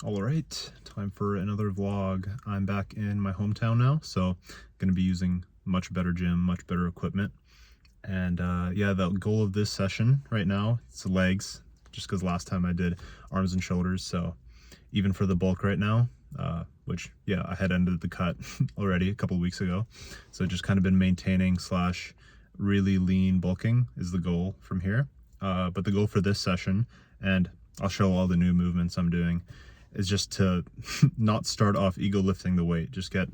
All right, time for another vlog. I'm back in my hometown now, so gonna be using much better gym, much better equipment. And yeah, the goal of this session right now, it's legs, just because last time I did arms and shoulders. So even for the bulk right now, which yeah, I had ended the cut already a couple of weeks ago. So just kind of been maintaining slash really lean bulking is the goal from here. But the goal for this session, and I'll show all the new movements I'm doing, is just to not start off ego lifting the weight, just get,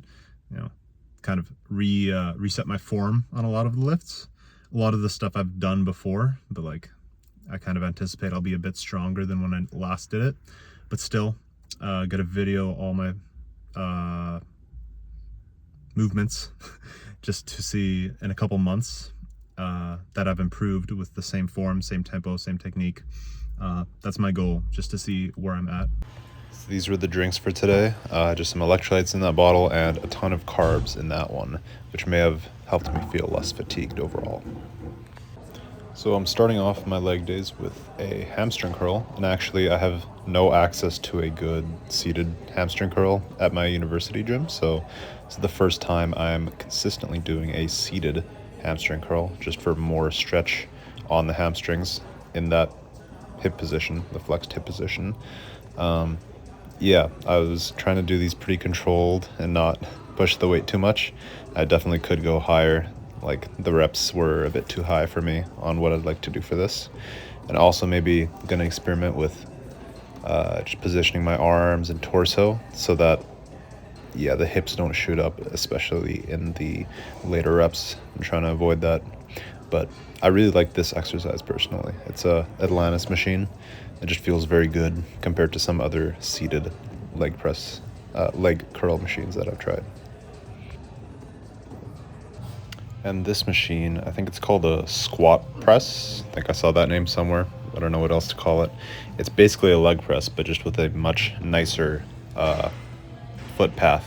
kind of reset my form on a lot of the lifts. A lot of the stuff I've done before, but like I kind of anticipate I'll be a bit stronger than when I last did it. But still, got to video all my movements just to see in a couple months that I've improved with the same form, same tempo, same technique. That's my goal, just to see where I'm at. So these were the drinks for today. Just some electrolytes in that bottle and a ton of carbs in that one, which may have helped me feel less fatigued overall. So I'm starting off my leg days with a hamstring curl, and actually I have no access to a good seated hamstring curl at my university gym, so it's the first time I'm consistently doing a seated hamstring curl, just for more stretch on the hamstrings in that hip position, the flexed hip position. Yeah, I was trying to do these pretty controlled and not push the weight too much. I definitely could go higher. Like the reps were a bit too high for me on what I'd like to do for this. And also maybe gonna experiment with just positioning my arms and torso so that, yeah, the hips don't shoot up, especially in the later reps. I'm trying to avoid that. But I really like this exercise personally. It's a Atlantis machine. It just feels very good compared to some other seated leg curl machines that I've tried. And this machine, I think it's called a squat press. I think I saw that name somewhere. I don't know what else to call it. It's basically a leg press, but just with a much nicer foot path.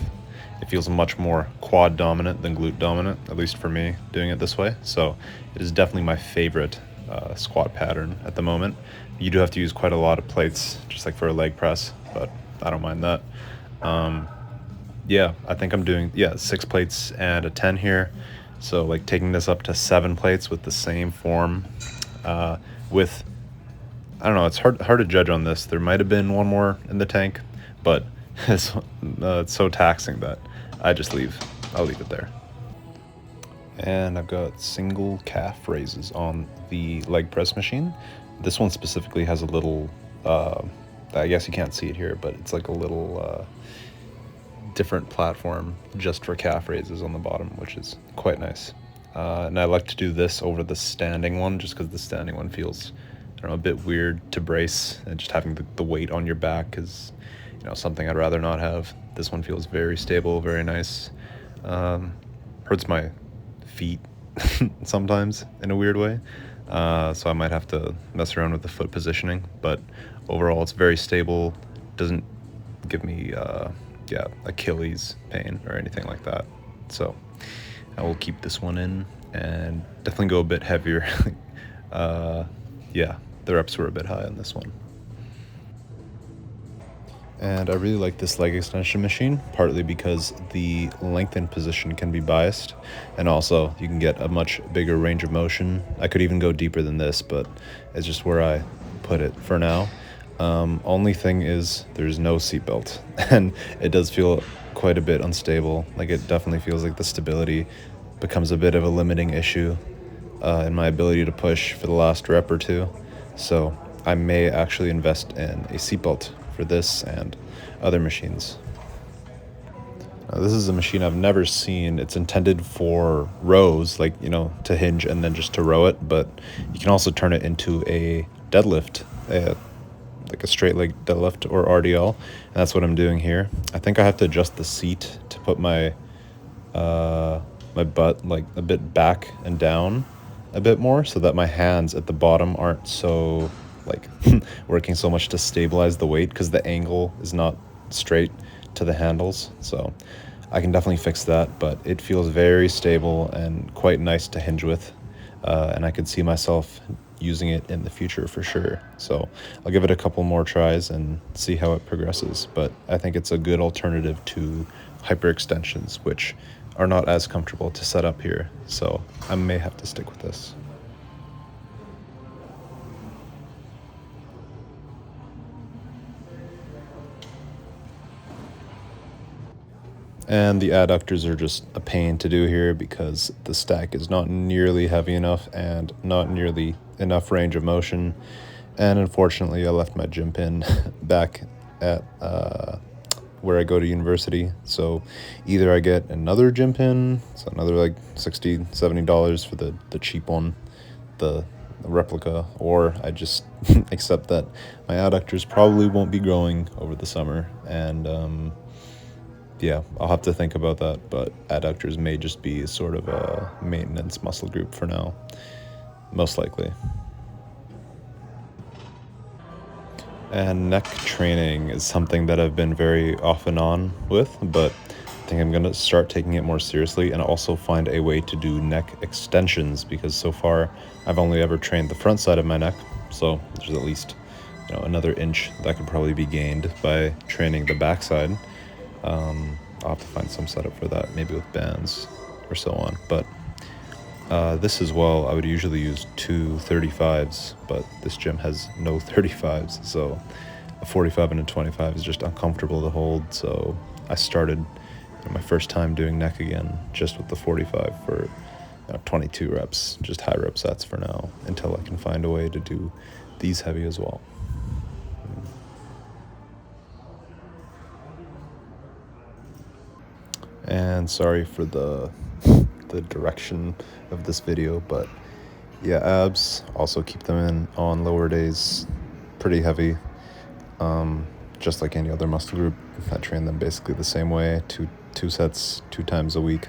It feels much more quad dominant than glute dominant, at least for me doing it this way. So it is definitely my favorite squat pattern at the moment. You do have to use quite a lot of plates, just like for a leg press, but I don't mind that. Yeah, I think I'm doing 6 plates and a 10 here. So like taking this up to 7 plates with the same form. With, I don't know, it's hard to judge on this. There might have been one more in the tank, but it's so taxing that I'll leave it there. And I've got single calf raises on the leg press machine. This one specifically has a little, I guess you can't see it here, but it's like a little different platform just for calf raises on the bottom, which is quite nice. And I like to do this over the standing one just because the standing one feels, I don't know, a bit weird to brace, and just having the weight on your back is, something I'd rather not have. This one feels very stable, very nice. Hurts my feet sometimes in a weird way, so I might have to mess around with the foot positioning, but overall it's very stable. Doesn't give me Achilles pain or anything like that. So I will keep this one in and definitely go a bit heavier. Yeah, the reps were a bit high on this one. And I really like this leg extension machine, partly because the lengthened position can be biased, and also you can get a much bigger range of motion. I could even go deeper than this, but it's just where I put it for now. Only thing is there's no seatbelt, and it does feel quite a bit unstable. Like, it definitely feels like the stability becomes a bit of a limiting issue in my ability to push for the last rep or two. So I may actually invest in a seatbelt for this and other machines. This is a machine I've never seen. It's intended for rows, like, to hinge and then just to row it, but you can also turn it into a deadlift, like a straight leg deadlift or RDL, and that's what I'm doing here. I think I have to adjust the seat to put my my butt like a bit back and down a bit more, so that my hands at the bottom aren't so like working so much to stabilize the weight, because the angle is not straight to the handles. So I can definitely fix that, but it feels very stable and quite nice to hinge with, and I could see myself using it in the future for sure. So I'll give it a couple more tries and see how it progresses. But I think it's a good alternative to hyperextensions, which are not as comfortable to set up here. So I may have to stick with this. And the adductors are just a pain to do here because the stack is not nearly heavy enough and not nearly enough range of motion. And unfortunately, I left my gym pin back at where I go to university. So either I get another gym pin, so another like $60, $70 for the cheap one, the replica, or I just accept that my adductors probably won't be growing over the summer. And yeah, I'll have to think about that, but adductors may just be sort of a maintenance muscle group for now, most likely. And neck training is something that I've been very off and on with, but I think I'm going to start taking it more seriously and also find a way to do neck extensions, because so far I've only ever trained the front side of my neck, so there's at least another inch that could probably be gained by training the back side. I'll have to find some setup for that, maybe with bands or so on. But this as well, I would usually use two 35s, but this gym has no 35s, so a 45 and a 25 is just uncomfortable to hold. So I started my first time doing neck again just with the 45 for 22 reps, just high rep sets for now, until I can find a way to do these heavy as well. And sorry for the direction of this video, but yeah, abs, also keep them in on lower days, pretty heavy. Just like any other muscle group, I train them basically the same way, two sets 2 times a week,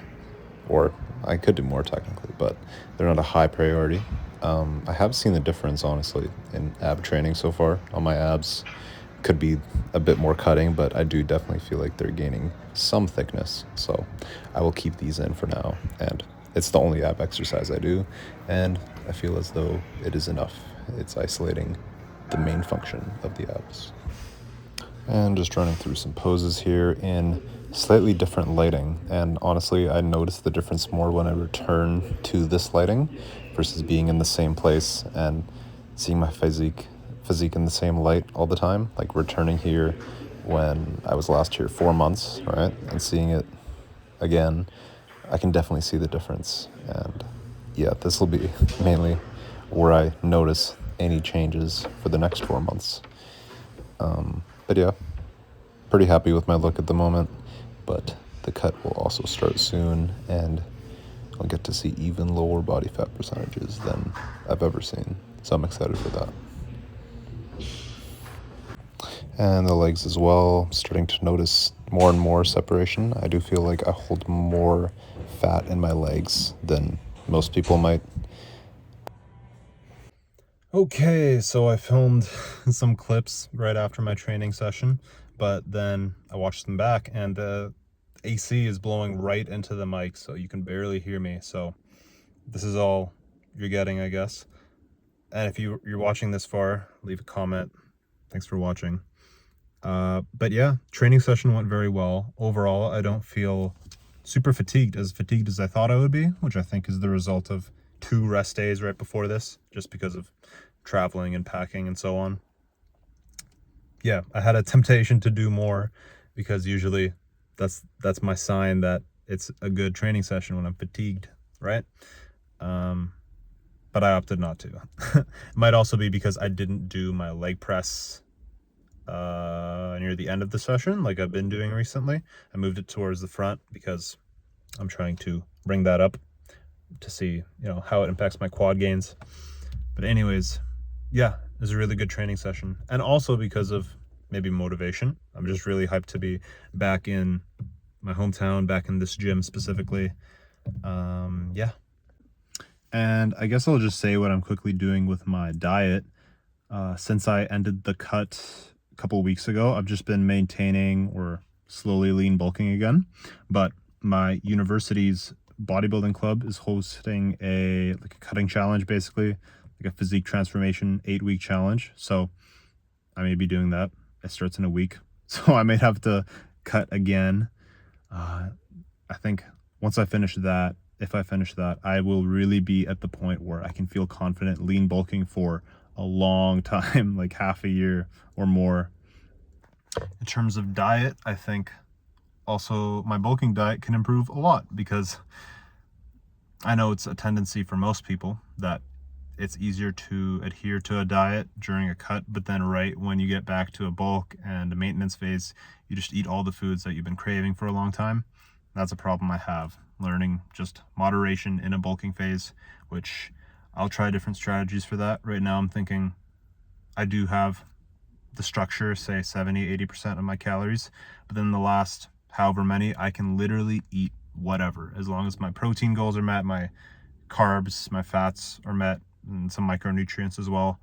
or I could do more technically, but they're not a high priority. I have seen the difference, honestly, in ab training so far on my abs. Could be a bit more cutting, but I do definitely feel like they're gaining some thickness. So I will keep these in for now, and it's the only ab exercise I do, and I feel as though it is enough. It's isolating the main function of the abs. And just running through some poses here in slightly different lighting, and honestly I notice the difference more when I return to this lighting versus being in the same place and seeing my physique in the same light all the time. Like returning here when I was last here 4 months, right, and seeing it again, I can definitely see the difference. And yeah, this will be mainly where I notice any changes for the next 4 months. But yeah, pretty happy with my look at the moment, but the cut will also start soon, and I'll get to see even lower body fat percentages than I've ever seen. So I'm excited for that. And the legs as well, I'm starting to notice more and more separation. I do feel like I hold more fat in my legs than most people might. Okay, so I filmed some clips right after my training session, but then I watched them back and the AC is blowing right into the mic, so you can barely hear me. So this is all you're getting, I guess. And if you're watching this far, leave a comment. Thanks for watching. But yeah, training session went very well. Overall, I don't feel super fatigued as I thought I would be, which I think is the result of 2 rest days right before this, just because of traveling and packing and so on. Yeah, I had a temptation to do more because usually that's my sign that it's a good training session when I'm fatigued, right? But I opted not to. It might also be because I didn't do my leg press near the end of the session like I've been doing recently. I moved it towards the front because I'm trying to bring that up to see how it impacts my quad gains. But anyways, yeah, it was a really good training session, and also because of maybe motivation. I'm just really hyped to be back in my hometown, back in this gym specifically. Yeah, and I guess I'll just say what I'm quickly doing with my diet. Since I ended the cut a couple weeks ago, I've just been maintaining or slowly lean bulking again. But my university's bodybuilding club is hosting a cutting challenge, basically like a physique transformation 8-week challenge. So I may be doing that. It starts in a week. So I may have to cut again. I think once I finish that, if I finish that, I will really be at the point where I can feel confident lean bulking for a long time, like half a year or more. In terms of diet, I think also my bulking diet can improve a lot, because I know it's a tendency for most people that it's easier to adhere to a diet during a cut, but then right when you get back to a bulk and a maintenance phase, you just eat all the foods that you've been craving for a long time. That's a problem I have, learning just moderation in a bulking phase, which I'll try different strategies for that. Right now I'm thinking I do have the structure, say 70-80% of my calories, but then the last however many, I can literally eat whatever, as long as my protein goals are met, my carbs, my fats are met, and some micronutrients as well.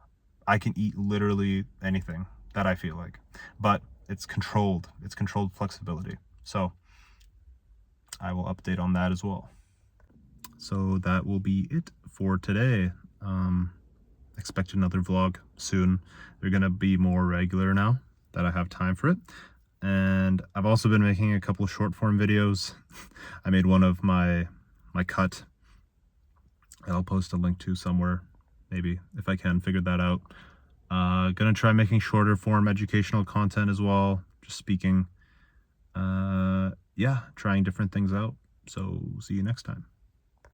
I can eat literally anything that I feel like, but it's controlled flexibility. So I will update on that as well. So that will be it for today. Expect another vlog soon. They're gonna be more regular now that I have time for it. And I've also been making a couple of short form videos. I made one of my cut that I'll post a link to somewhere, maybe, if I can figure that out. Gonna try making shorter form educational content as well, just speaking. Yeah, trying different things out. So see you next time.